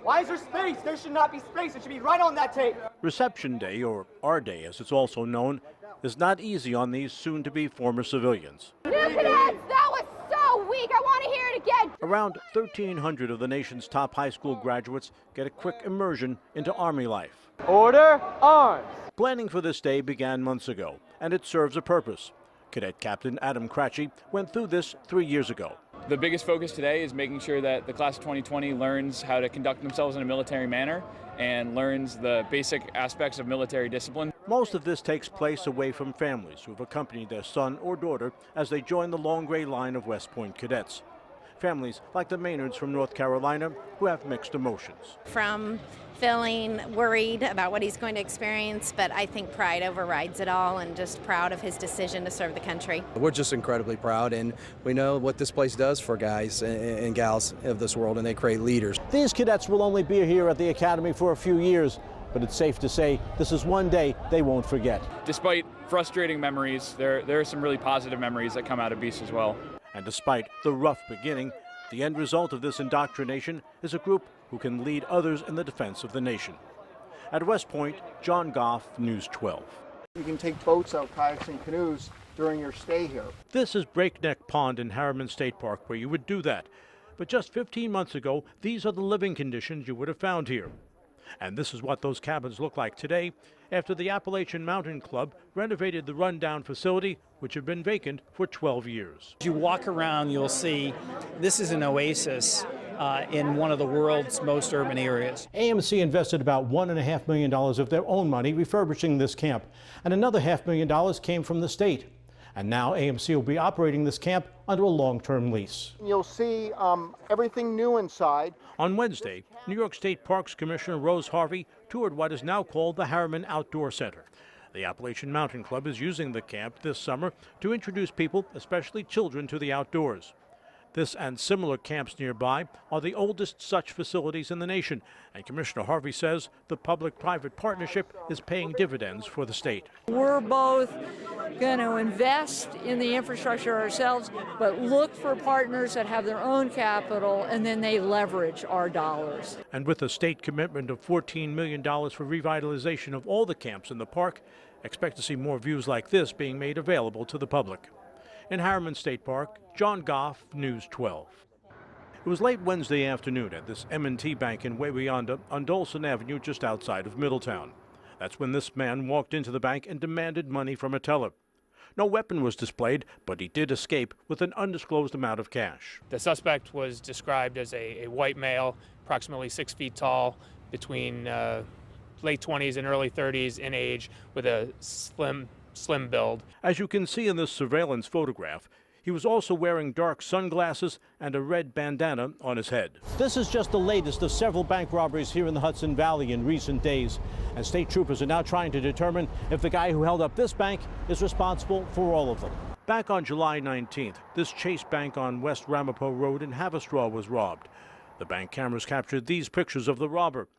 Why is there space? There should not be space. It should be right on that tape. Reception Day, or R Day as it's also known, is not easy on these soon-to-be former civilians. New cadets, that was so weak. I want to hear it again. Around 1,300 of the nation's top high school graduates get a quick immersion into Army life. Order, arms. Planning for this day began months ago, and it serves a purpose. Cadet Captain Adam Cratchey went through this 3 years ago. The biggest focus today is making sure that the class of 2020 learns how to conduct themselves in a military manner and learns the basic aspects of military discipline. Most of this takes place away from families who have accompanied their son or daughter as they join the long gray line of West Point cadets. Families like the Maynards from North Carolina who have mixed emotions. From feeling worried about what he's going to experience, but I think pride overrides it all, and just proud of his decision to serve the country. We're just incredibly proud, and we know what this place does for guys and gals of this world, and they create leaders. These cadets will only be here at the academy for a few years, but it's safe to say this is one day they won't forget. Despite frustrating memories, there are some really positive memories that come out of Beast as well. And despite the rough beginning, the end result of this indoctrination is a group who can lead others in the defense of the nation. At West Point, John Goff, News 12. You can take boats out, kayaks and canoes during your stay here. This is Breakneck Pond in Harriman State Park, where you would do that. But just 15 months ago, these are the living conditions you would have found here. And this is what those cabins look like today after the Appalachian Mountain Club renovated the rundown facility, which had been vacant for 12 years. As you walk around, you'll see this is an oasis in one of the world's most urban areas. AMC invested about $1.5 million of their own money refurbishing this camp, and another $500,000 came from the state. And now AMC will be operating this camp under a long-term lease. You'll see everything new inside. On Wednesday, New York State Parks Commissioner Rose Harvey toured what is now called the Harriman Outdoor Center. The Appalachian Mountain Club is using the camp this summer to introduce people, especially children, to the outdoors. This and similar camps nearby are the oldest such facilities in the nation, and Commissioner Harvey says the public-private partnership is paying dividends for the state. We're both going to invest in the infrastructure ourselves, but look for partners that have their own capital, and then they leverage our dollars. And with a state commitment of $14 million for revitalization of all the camps in the park, expect to see more views like this being made available to the public. In Harriman State Park, John Goff, News 12. It was late Wednesday afternoon at this M&T Bank in Wawayanda on Dolson Avenue just outside of Middletown. That's when this man walked into the bank and demanded money from a teller. No weapon was displayed, but he did escape with an undisclosed amount of cash. The suspect was described as a white male, approximately 6 feet tall, between late 20s and early 30s in age, with a slim build. As you can see in this surveillance photograph, he was also wearing dark sunglasses and a red bandana on his head. This is just the latest of several bank robberies here in the Hudson Valley in recent days, and state troopers are now trying to determine if the guy who held up this bank is responsible for all of them. Back on July 19th, this Chase Bank on West Ramapo Road in Haverstraw was robbed. The bank cameras captured these pictures of the robber.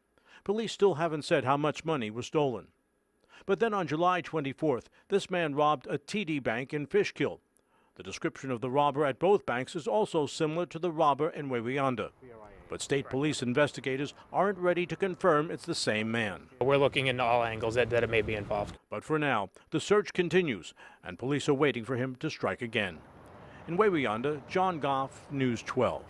Police still haven't said how much money was stolen. But then on July 24th, this man robbed a TD Bank in Fishkill. The description of the robber at both banks is also similar to the robber in Wawayanda. But state police investigators aren't ready to confirm it's the same man. We're looking into all angles that it may be involved. But for now, the search continues, and police are waiting for him to strike again. In Wawayanda, John Goff, News 12.